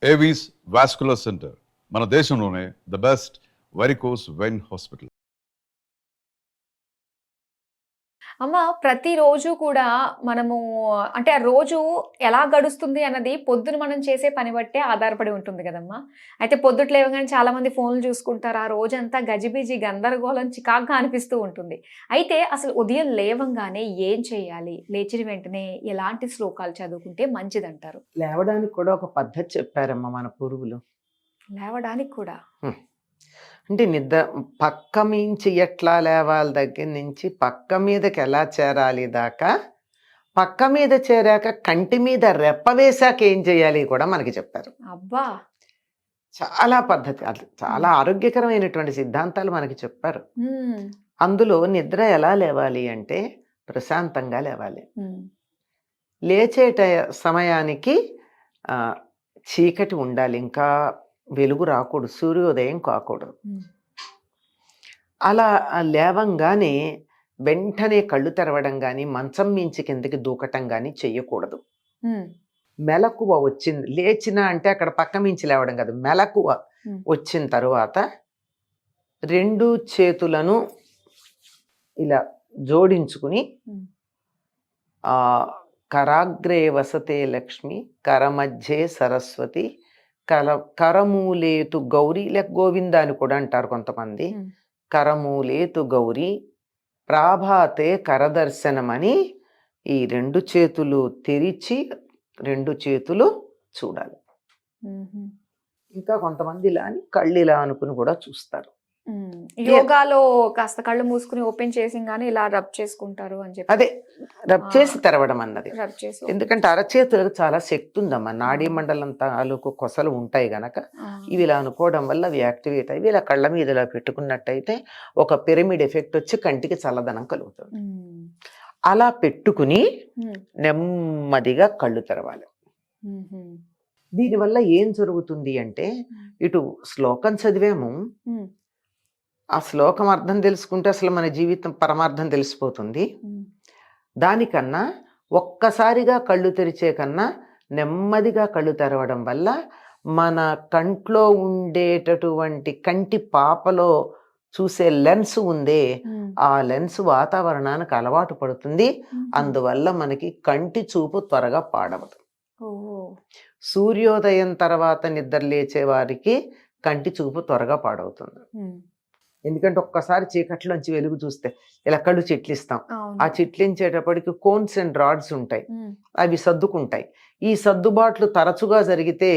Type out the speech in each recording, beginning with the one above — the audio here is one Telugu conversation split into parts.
ఏవీస్ వాస్కులర్ సెంటర్ మన దేశంలోనే the best varicose vein hospital. అమ్మ, ప్రతిరోజు కూడా మనము అంటే ఆ రోజు ఎలా గడుస్తుంది అన్నది పొద్దున మనం చేసే పని బట్టే ఆధారపడి ఉంటుంది కదమ్మా. అయితే పొద్దుట లేవగానే చాలామంది ఫోన్లు చూసుకుంటారు. ఆ రోజంతా గజిబిజి గందరగోళం చికాకుగా అనిపిస్తూ ఉంటుంది. అయితే అసలు ఉదయం లేవంగానే ఏం చేయాలి? లేచిన వెంటనే ఎలాంటి శ్లోకాలు చదువుకుంటే మంచిదంటారు? లేవడానికి కూడా ఒక పద్ధతి చెప్పారమ్మా మన పూర్వులు. లేవడానికి కూడా? అంటే నిద్ర పక్క మించి ఎట్లా లేవాలి దగ్గర నుంచి పక్క మీదకి ఎలా చేరాలి దాకా, పక్క మీద చేరాక కంటి మీద రెప్ప వేశాక ఏం చేయాలి కూడా మనకి చెప్పారు. అబ్బా, చాలా పద్ధతి, అది చాలా ఆరోగ్యకరమైనటువంటి సిద్ధాంతాలు మనకి చెప్పారు. అందులో నిద్ర ఎలా లేవాలి అంటే ప్రశాంతంగా లేవాలి. లేచే సమయానికి చీకటి ఉండాలి, ఇంకా వెలుగు రాకూడదు, సూర్యోదయం కాకూడదు. అలా లేవంగానే వెంటనే కళ్ళు తెరవడం కానీ మంచం మించి కిందకి దూకటం కానీ చెయ్యకూడదు. మెలకువ వచ్చింది, లేచిన అంటే అక్కడ పక్క మించి లేవడం కాదు, మెలకువ వచ్చిన తరువాత రెండు చేతులను ఇలా జోడించుకుని కరాగ్రే వసతే లక్ష్మి కరమధ్యే సరస్వతి కరమూలేతు గౌరీ, లేక గోవింద అని కూడా అంటారు కొంతమంది. కరమూలేతు గౌరీ ప్రాభాతే కరదర్శనం అని ఈ రెండు చేతులు తెరిచి రెండు చేతులు చూడాలి. ఇంకా కొంతమంది ఇలా అని కళ్ళు ఇలా అనుకుని కూడా చూస్తారు. యోగాలో కాస్త కళ్ళు మూసుకుని ఓపెన్ చేసి గానీ ఇలా రబ్ చేసుకుంటారు అని చెప్పి. అదే రబ్ చేసి తెరవడం అన్నది. ఎందుకంటే అరచేతులకు చాలా శక్తి ఉందమ్మా, నాడీ మండలం తాలూకు కొసలు ఉంటాయి గనక ఇవి ఇలా అనుకోవడం వల్ల అవి యాక్టివేట్ అయ్యి ఇలా కళ్ళ మీద ఇలా పెట్టుకున్నట్టయితే ఒక పిరమిడ్ ఎఫెక్ట్ వచ్చి కంటికి చల్లదనం కలుగుతుంది. అలా పెట్టుకుని నెమ్మదిగా కళ్ళు తెరవాలి. దీనివల్ల ఏం జరుగుతుంది అంటే, ఇటు శ్లోకం చదివాము, ఆ శ్లోకం అర్థం తెలుసుకుంటే అసలు మన జీవితం పరమార్థం తెలిసిపోతుంది. దానికన్నా ఒక్కసారిగా కళ్ళు తెరిచే కన్నా నెమ్మదిగా కళ్ళు తెరవడం వల్ల మన కంట్లో ఉండేటటువంటి కంటి పాపలో చూసే లెన్స్ ఉందే, ఆ లెన్స్ వాతావరణానికి అలవాటు పడుతుంది. అందువల్ల మనకి కంటి చూపు త్వరగా పాడవదు. సూర్యోదయం తర్వాత నిద్ర లేచే వారికి కంటి చూపు త్వరగా పాడవుతుంది. ఎందుకంటే ఒక్కసారి చీకట్లోంచి వెలుగు చూస్తే ఇలా కళ్ళు చిట్లిస్తాం, ఆ చిట్లించేటప్పటికి కోన్స్ అండ్ రాడ్స్ ఉంటాయి, అవి సర్దుకుంటాయి. ఈ సర్దుబాట్లు తరచుగా జరిగితే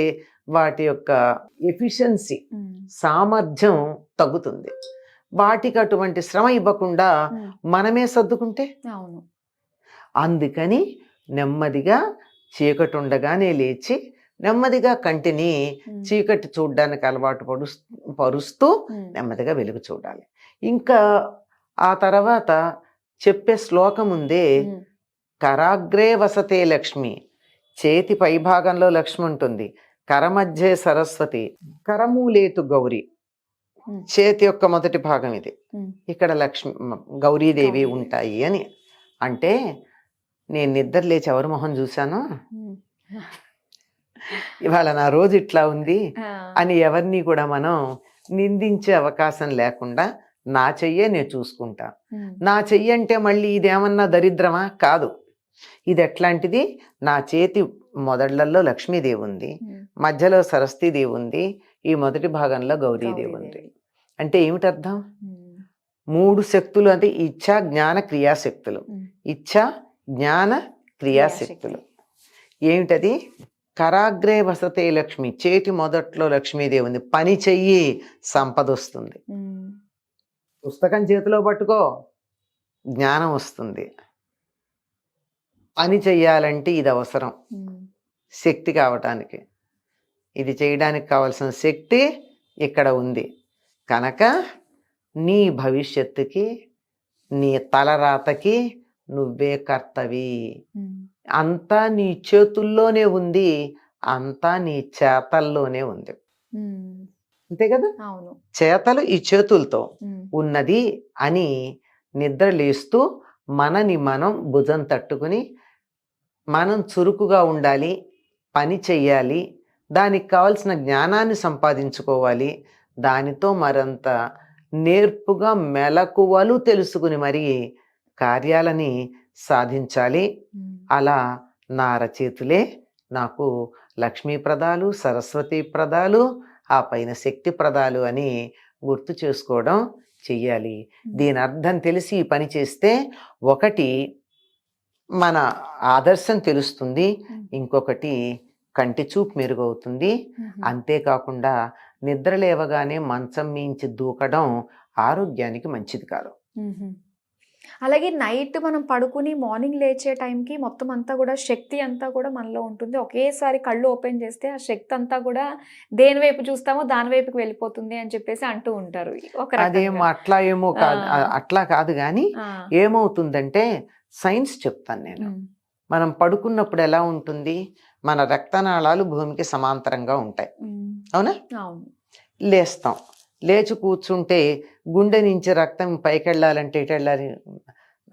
వాటి యొక్క ఎఫిషియన్సీ, సామర్థ్యం తగ్గుతుంది. వాటికి అటువంటి శ్రమ ఇవ్వకుండా మనమే సర్దుకుంటే, అందుకని నెమ్మదిగా చీకటి ఉండగానే లేచి నెమ్మదిగా కంటిని చీకటి చూడ్డానికి అలవాటు పరుస్తూ నెమ్మదిగా వెలుగు చూడాలి. ఇంకా ఆ తర్వాత చెప్పే శ్లోకం ఉందే, కరాగ్రే వసతే లక్ష్మి, చేతి పై భాగంలో లక్ష్మి ఉంటుంది, కరమధ్యే సరస్వతి, కరమూలేతు గౌరీ, చేతి యొక్క మొదటి భాగం ఇది, ఇక్కడ లక్ష్మి గౌరీదేవి ఉంటాయి అని. అంటే నేను నిద్ర లేచి ఎవరి మొహం చూశానో, ఇవాళ నా రోజు ఇట్లా ఉంది అని ఎవరిని కూడా మనం నిందించే అవకాశం లేకుండా నా చెయ్యే నేను చూసుకుంటా. నా చెయ్యి అంటే మళ్ళీ ఇదేమన్నా దరిద్రమా? కాదు. ఇది ఎట్లాంటిది, నా చేతి మొదళ్లలో లక్ష్మీదేవి ఉంది, మధ్యలో సరస్వతీదేవి ఉంది, ఈ మొదటి భాగంలో గౌరీదేవి ఉంది. అంటే ఏమిటి అర్థం? మూడు శక్తులు, అంటే ఇచ్ఛా జ్ఞాన క్రియాశక్తులు. ఇచ్ఛా జ్ఞాన క్రియాశక్తులు ఏమిటది? కరాగ్రే వసతే లక్ష్మి, చేతి మొదట్లో లక్ష్మీదేవి ఉంది, పని చెయ్యి సంపద వస్తుంది. పుస్తకం చేతిలో పట్టుకో జ్ఞానం వస్తుంది. పని చెయ్యాలంటే ఇది అవసరం, శక్తి కావటానికి. ఇది చేయడానికి కావలసిన శక్తి ఇక్కడ ఉంది కనుక నీ భవిష్యత్తుకి, నీ తలరాతకి నువ్వే కర్తవి. అంతా నీ చేతుల్లోనే ఉంది, అంతా నీ చేతల్లోనే ఉంది. అంతే కదా, చేతలు ఈ చేతులతో ఉన్నది అని నిద్ర లేస్తూ మనని మనం భుజం తట్టుకుని మనం చురుకుగా ఉండాలి, పని చెయ్యాలి, దానికి కావాల్సిన జ్ఞానాన్ని సంపాదించుకోవాలి. దానితో మరంత నేర్పుగా మెలకువలు తెలుసుకుని మరి కార్యాలని సాధించాలి. అలా నా అరచేతులే నాకు లక్ష్మీప్రదాలు, సరస్వతీప్రదాలు, ఆ పైన శక్తిప్రదాలు అని గుర్తు చేసుకోవడం చెయ్యాలి. దీని అర్థం తెలిసి ఈ పని చేస్తే ఒకటి మన ఆదర్శం తెలుస్తుంది, ఇంకొకటి కంటి చూపు మెరుగవుతుంది. అంతేకాకుండా నిద్ర లేవగానే మంచం మించి దూకడం ఆరోగ్యానికి మంచిది కాదు. అలాగే నైట్ మనం పడుకుని మార్నింగ్ లేచే టైంకి మొత్తం అంతా కూడా శక్తి అంతా కూడా మనలో ఉంటుంది. ఒకేసారి కళ్ళు ఓపెన్ చేస్తే ఆ శక్తి అంతా కూడా దేని వైపు చూస్తామో దాని వైపుకి వెళ్ళిపోతుంది అని చెప్పేసి అంటూ ఉంటారు. ఒక అదేమో రకంగా. అట్లా ఏమో కాదు, ఆ. అట్లా కాదు కానీ ఆ. ఏమవుతుందంటే సైన్స్ చెప్తాను నేను. ఉమ్. మనం పడుకున్నప్పుడు ఎలా ఉంటుంది, మన రక్తనాళాలు భూమికి సమాంతరంగా ఉంటాయి, ఉమ్. అవునా? అవును. లేస్తాం, లేచి కూర్చుంటే గుండె నుంచి రక్తం పైకి వెళ్ళాలంటే ఎటు వెళ్ళాలి,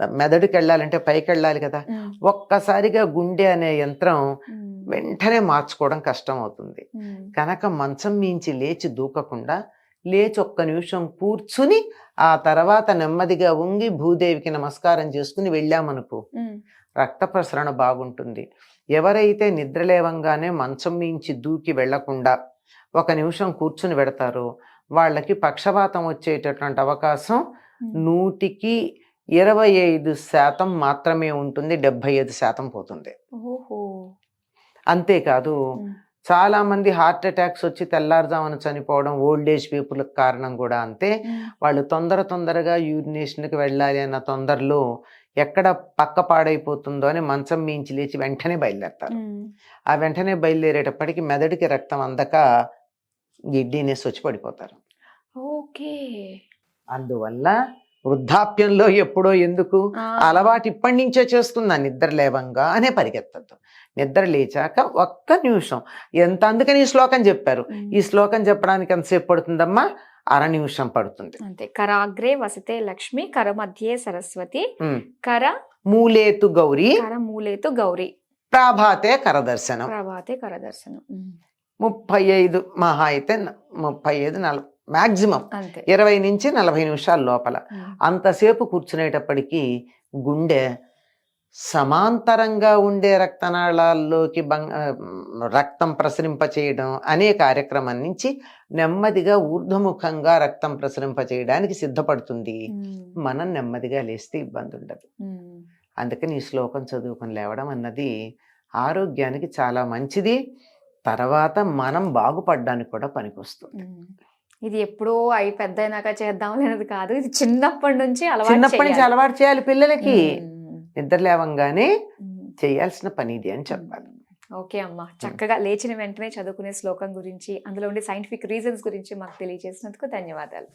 మెదడుకి వెళ్ళాలంటే పైకి వెళ్ళాలి కదా. ఉమ్. ఒక్కసారిగా గుండె అనే యంత్రం ఉమ్. వెంటనే మార్చుకోవడం కష్టం అవుతుంది. ఉమ్. కనుక మంచం మించి లేచి దూకకుండా లేచి ఒక్క నిమిషం కూర్చుని ఆ తర్వాత నెమ్మదిగా వంగి భూదేవికి నమస్కారం చేసుకుని వెళ్ళామనుకో, ఉమ్. రక్త ప్రసరణ బాగుంటుంది. ఎవరైతే నిద్రలేవంగానే మంచం మించి దూకి వెళ్లకుండా ఒక నిమిషం కూర్చుని పెడతారో వాళ్ళకి పక్షవాతం వచ్చేటటువంటి అవకాశం ఉమ్. 100కి 25% మాత్రమే ఉంటుంది, 75% పోతుంది. ఓహో. అంతేకాదు ఉమ్. చాలా మంది హార్ట్ అటాక్స్ వచ్చి తెల్లారుజామున చనిపోవడం ఓల్డ్ ఏజ్ పీపుల్కి కారణం కూడా అంతే. ఉమ్. వాళ్ళు తొందరగా యూరినేషన్కి వెళ్ళాలి అన్న తొందరలో ఎక్కడ పక్క పాడైపోతుందో అని మంచం మించి లేచి వెంటనే బయలుదేరతారు. ఉమ్. ఆ వెంటనే బయలుదేరేటప్పటికి మెదడుకి రక్తం అందక గిడ్డీనెస్ వచ్చి పడిపోతారు. ఓకే. అందువల్ల వృద్ధాప్యంలో ఎప్పుడో ఎందుకు, ఆ. అలవాటు ఇప్పటి నుంచే చేస్తున్నా. నిద్ర లేవంగానే పరిగెత్తద్దు, నిద్ర లేచాక ఒక్క నిమిషం. ఎంత అందుకని ఈ శ్లోకం చెప్పారు. ఉమ్. ఈ శ్లోకం చెప్పడానికి ఎంతసేపు పడుతుందమ్మా? 1/2 నిమిషం పడుతుంది. అంతే. కరాగ్రే వసతే లక్ష్మి, కర మధ్యే సరస్వతి, ఉమ్. కర మూలేతు గౌరీ, కర మూలేతు గౌరీ, ప్రాభాతే కరదర్శనం. ప్రభాతే కరదర్శనం. 35 మహా అయితే 35-40 మ్యాక్సిమం అంతే. 20 నుంచి 40 నిమిషాల లోపల. ఉమ్. అంతసేపు కూర్చునేటప్పటికీ గుండె సమాంతరంగా ఉండే రక్తనాళాల్లోకి రక్తం ప్రసరింపచేయడం అనే కార్యక్రమం నుంచి నెమ్మదిగా ఊర్ధ్వముఖంగా రక్తం ప్రసరింపచేయడానికి సిద్ధపడుతుంది. ఉమ్. మనం నెమ్మదిగా లేస్తే ఇబ్బంది ఉండదు. ఉమ్. అందుకని ఈ శ్లోకం చదువుకొని లేవడం అన్నది ఆరోగ్యానికి చాలా మంచిది. తర్వాత మనం బాగుపడడానికి కూడా పనికొస్తుంది. ఉమ్. ఇది ఎప్పుడో అయి పెద్ద అయినాక చేద్దాం అనేది కాదు, ఇది చిన్నప్పటి నుంచి చిన్నప్పటి నుంచి అలవాటు చేయాలి పిల్లలకి. ఉమ్. నిద్ర లేవంగానే ఉమ్. చేయాల్సిన పని ఇది అని చెప్పాలి. ఓకే అమ్మా, చక్కగా లేచిన వెంటనే చదువుకునే శ్లోకం గురించి, అందులో ఉండే సైంటిఫిక్ రీజన్స్ గురించి మాకు తెలియజేసినందుకు ధన్యవాదాలు.